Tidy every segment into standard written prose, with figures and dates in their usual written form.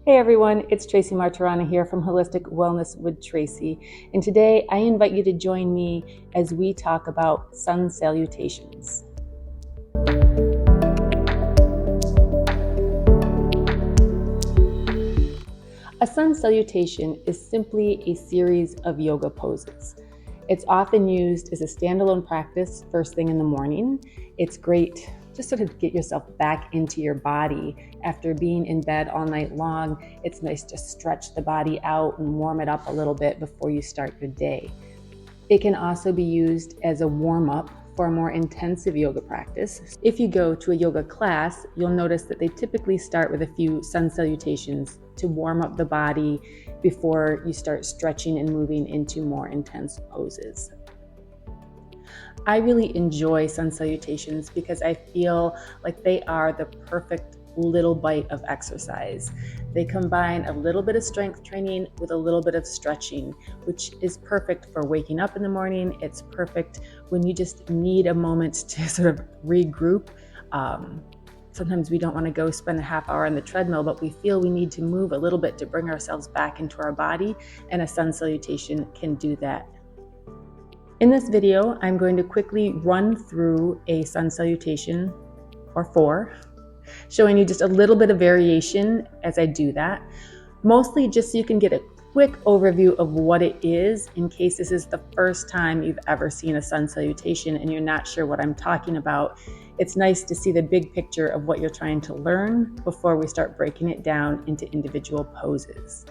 Hey everyone, it's Tracy Martirana here from Holistic Wellness with Tracy, and today I invite you to join me as we talk about Sun Salutations. A Sun Salutation is simply a series of yoga poses. It's often used as a standalone practice first thing in the morning. It's great just sort of get yourself back into your body after being in bed all night long. It's nice to stretch the body out and warm it up a little bit before you start your day. It can also be used as a warm-up for a more intensive yoga practice. If you go to a yoga class, you'll notice that they typically start with a few sun salutations to warm up the body before you start stretching and moving into more intense poses. I really enjoy sun salutations because I feel like they are the perfect little bite of exercise. They combine a little bit of strength training with a little bit of stretching, which is perfect for waking up in the morning. It's perfect when you just need a moment to sort of regroup. Sometimes we don't want to go spend a half hour on the treadmill, but we feel we need to move a little bit to bring ourselves back into our body, and a sun salutation can do that. In this video, I'm going to quickly run through a sun salutation, or 4, showing you just a little bit of variation as I do that, mostly just so you can get a quick overview of what it is in case this is the first time you've ever seen a sun salutation and you're not sure what I'm talking about. It's nice to see the big picture of what you're trying to learn before we start breaking it down into individual poses.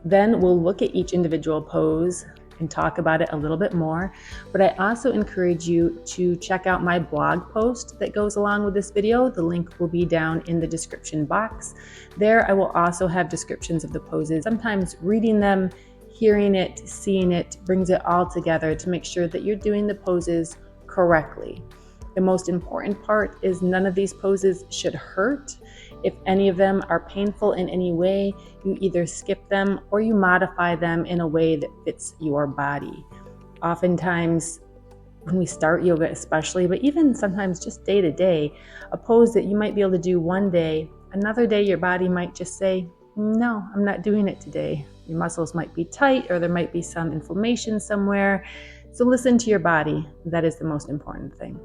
Then we'll look at each individual pose and talk about it a little bit more, but I also encourage you to check out my blog post that goes along with this video. The link will be down in the description box. There I will also have descriptions of the poses. Sometimes reading them, hearing it, seeing it brings it all together to make sure that you're doing the poses correctly. The most important part is none of these poses should hurt. If any of them are painful in any way, you either skip them or you modify them in a way that fits your body. Oftentimes, when we start yoga especially, but even sometimes just day to day, a pose that you might be able to do one day, another day your body might just say, no, I'm not doing it today. Your muscles might be tight or there might be some inflammation somewhere. So listen to your body. That is the most important thing.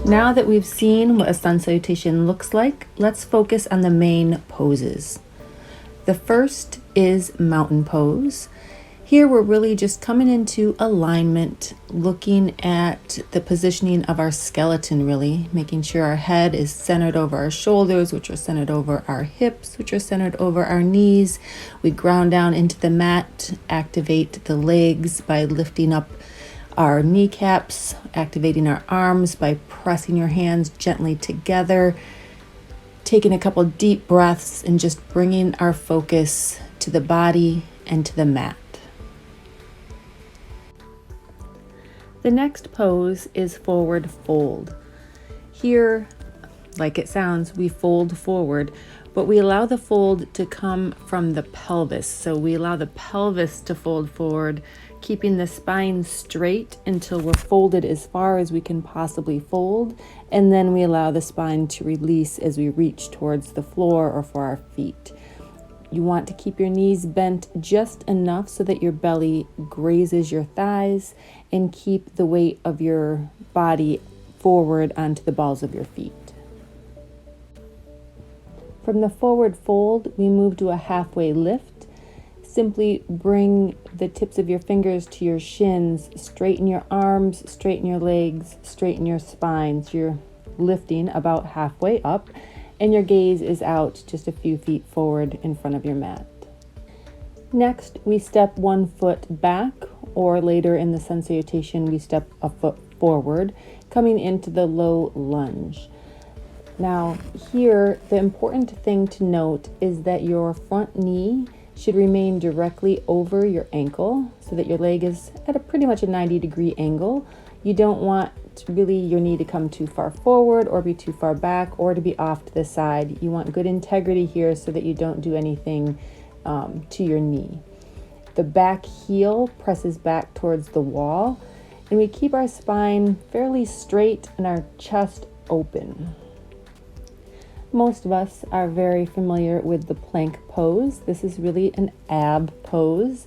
Now that we've seen what a sun salutation looks like, let's focus on the main poses. The first is mountain pose. Here we're really just coming into alignment, looking at the positioning of our skeleton really, making sure our head is centered over our shoulders, which are centered over our hips, which are centered over our knees. We ground down into the mat, activate the legs by lifting up our kneecaps, activating our arms by pressing your hands gently together, taking a couple deep breaths and just bringing our focus to the body and to the mat. The next pose is forward fold. Here, like it sounds, we fold forward, but we allow the fold to come from the pelvis. So we allow the pelvis to fold forward, keeping the spine straight until we're folded as far as we can possibly fold, and then we allow the spine to release as we reach towards the floor or for our feet. You want to keep your knees bent just enough so that your belly grazes your thighs, and keep the weight of your body forward onto the balls of your feet. From the forward fold, we move to a halfway lift. Simply bring the tips of your fingers to your shins, straighten your arms, straighten your legs, straighten your spine. So you're lifting about halfway up, and your gaze is out just a few feet forward in front of your mat. Next, we step 1 foot back, or later in the Sun Salutation, we step a foot forward, coming into the low lunge. Now, here, the important thing to note is that your front knee should remain directly over your ankle so that your leg is at a pretty much a 90-degree angle. You don't want really your knee to come too far forward or be too far back or to be off to the side. You want good integrity here so that you don't do anything to your knee. The back heel presses back towards the wall, and we keep our spine fairly straight and our chest open. Most of us are very familiar with the plank pose. This is really an ab pose.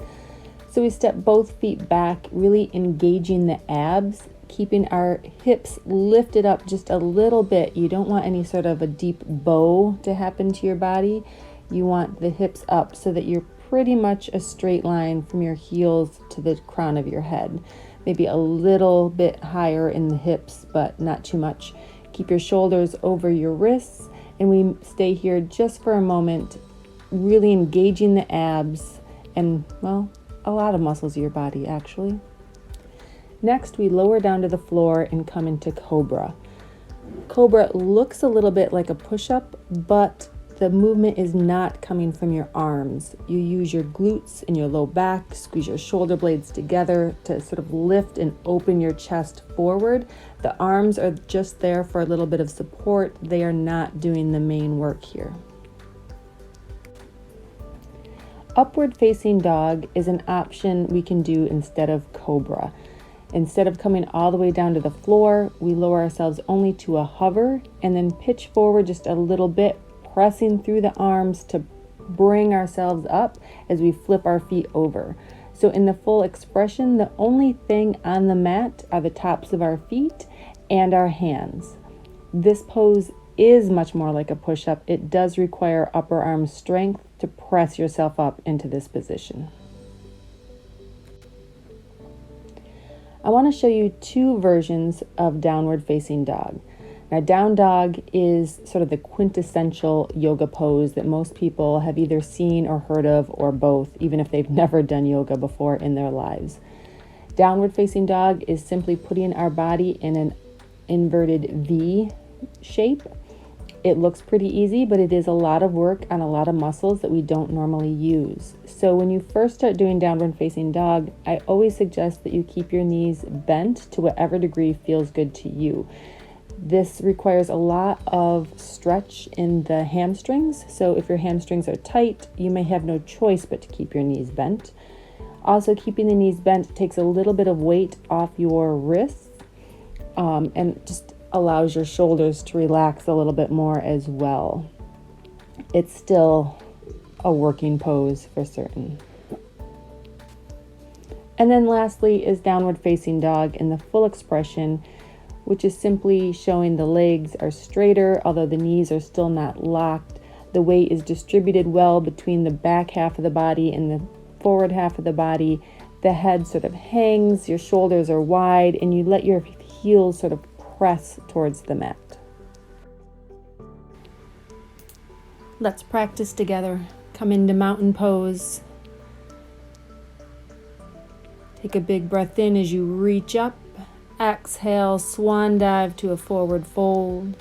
So we step both feet back, really engaging the abs, keeping our hips lifted up just a little bit. You don't want any sort of a deep bow to happen to your body. You want the hips up so that you're pretty much a straight line from your heels to the crown of your head. Maybe a little bit higher in the hips, but not too much. Keep your shoulders over your wrists, and we stay here just for a moment, really engaging the abs and, well, a lot of muscles of your body, actually. Next, we lower down to the floor and come into Cobra. Cobra looks a little bit like a push-up, but the movement is not coming from your arms. You use your glutes and your low back, squeeze your shoulder blades together to sort of lift and open your chest forward. The arms are just there for a little bit of support. They are not doing the main work here. Upward facing dog is an option we can do instead of Cobra. Instead of coming all the way down to the floor, we lower ourselves only to a hover and then pitch forward just a little bit, pressing through the arms to bring ourselves up as we flip our feet over. So in the full expression, the only thing on the mat are the tops of our feet and our hands. This pose is much more like a push-up. It does require upper arm strength to press yourself up into this position. I want to show you 2 versions of downward facing dog. Now, down dog is sort of the quintessential yoga pose that most people have either seen or heard of, or both, even if they've never done yoga before in their lives. Downward facing dog is simply putting our body in an inverted V shape. It looks pretty easy, but it is a lot of work on a lot of muscles that we don't normally use. So when you first start doing downward facing dog, I always suggest that you keep your knees bent to whatever degree feels good to you. This requires a lot of stretch in the hamstrings. So if your hamstrings are tight, you may have no choice but to keep your knees bent. Also, keeping the knees bent takes a little bit of weight off your wrists and just allows your shoulders to relax a little bit more as well. It's still a working pose for certain. And then lastly is downward facing dog in the full expression, which is simply showing the legs are straighter, although the knees are still not locked. The weight is distributed well between the back half of the body and the forward half of the body. The head sort of hangs, your shoulders are wide, and you let your heels sort of press towards the mat. Let's practice together. Come into mountain pose. Take a big breath in as you reach up. Exhale, swan dive to a forward fold.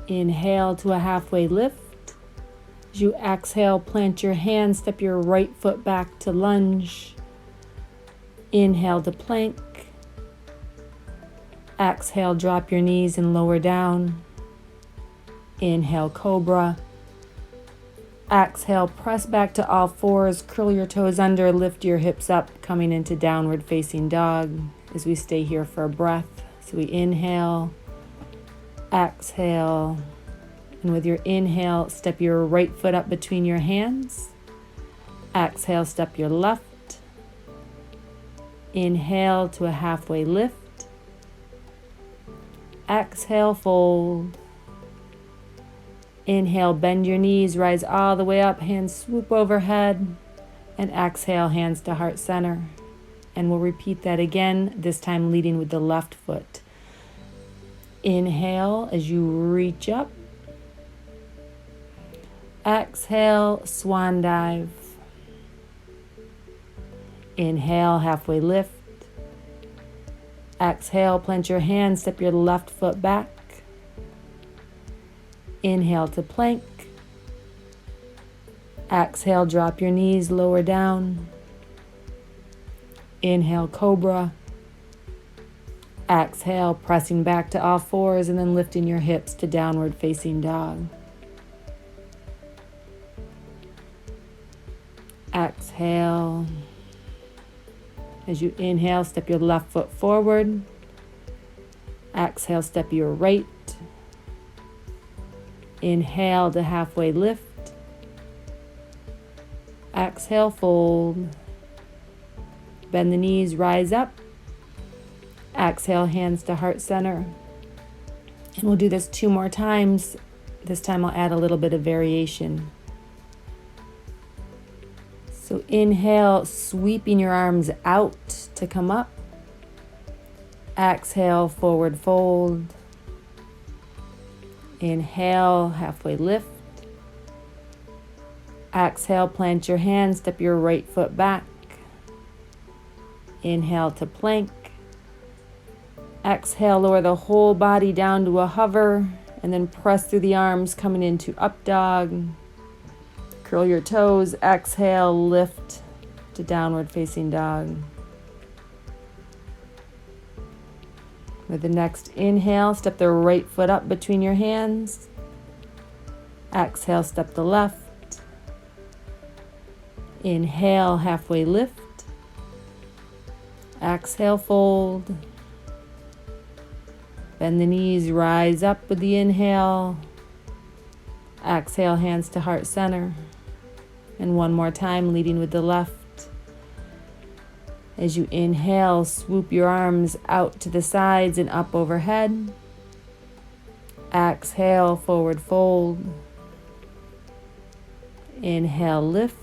Inhale to a halfway lift. As you exhale, plant your hands, step your right foot back to lunge. Inhale to plank. Exhale, drop your knees and lower down. Inhale, cobra. Exhale, press back to all fours, curl your toes under, lift your hips up, coming into downward facing dog as we stay here for a breath. So we inhale, exhale, And with your inhale, step your right foot up between your hands. Exhale, step your left. Inhale to a halfway lift. Exhale, fold. Inhale, bend your knees, rise all the way up, hands swoop overhead. And exhale, hands to heart center. And we'll repeat that again, this time leading with the left foot. Inhale as you reach up. Exhale, swan dive. Inhale, halfway lift. Exhale, plant your hands, step your left foot back. Inhale to plank. Exhale, drop your knees, lower down. Inhale, cobra. Exhale, pressing back to all fours and then lifting your hips to downward facing dog. Exhale. As you inhale, step your left foot forward. Exhale, step your right. Inhale to halfway lift. Exhale, fold. Bend the knees, rise up. Exhale, hands to heart center. And we'll do this 2 more times. This time I'll add a little bit of variation. So inhale, sweeping your arms out to come up. Exhale, forward fold. Inhale, halfway lift. Exhale, plant your hands, step your right foot back. Inhale to plank. Exhale, lower the whole body down to a hover, and then press through the arms, coming into up dog. Curl your toes. Exhale, lift to downward facing dog. With the next inhale, step the right foot up between your hands. Exhale, step the left. Inhale, halfway lift. Exhale, fold. Bend the knees, rise up with the inhale. Exhale, hands to heart center. And one more time, leading with the left. As you inhale, swoop your arms out to the sides and up overhead. Exhale, forward fold. Inhale, lift.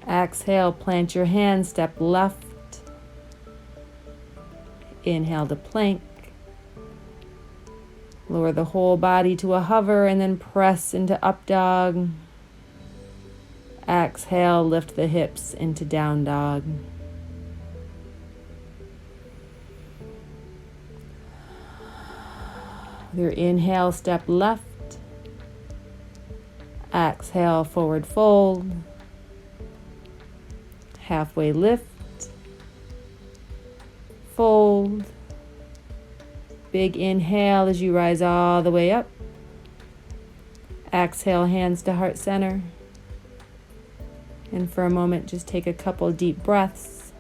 Exhale, plant your hands, step left. Inhale to plank. Lower the whole body to a hover and then press into up dog. Exhale, lift the hips into down dog. With your inhale, step left. Exhale, forward fold. Halfway lift. Fold. Big inhale as you rise all the way up. Exhale, hands to heart center. And for a moment, just take a couple deep breaths.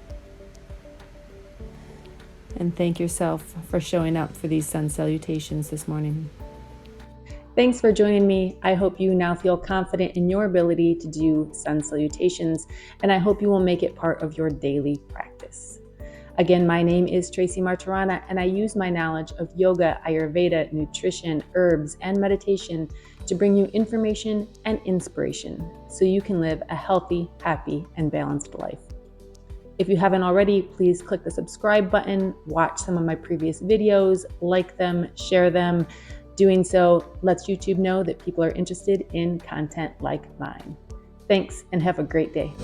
And thank yourself for showing up for these sun salutations this morning. Thanks for joining me. I hope you now feel confident in your ability to do sun salutations, and I hope you will make it part of your daily practice. Again, my name is Tracy Martirana, and I use my knowledge of yoga, Ayurveda, nutrition, herbs, and meditation to bring you information and inspiration so you can live a healthy, happy, and balanced life. If you haven't already, please click the subscribe button, watch some of my previous videos, like them, share them. Doing so lets YouTube know that people are interested in content like mine. Thanks, and have a great day.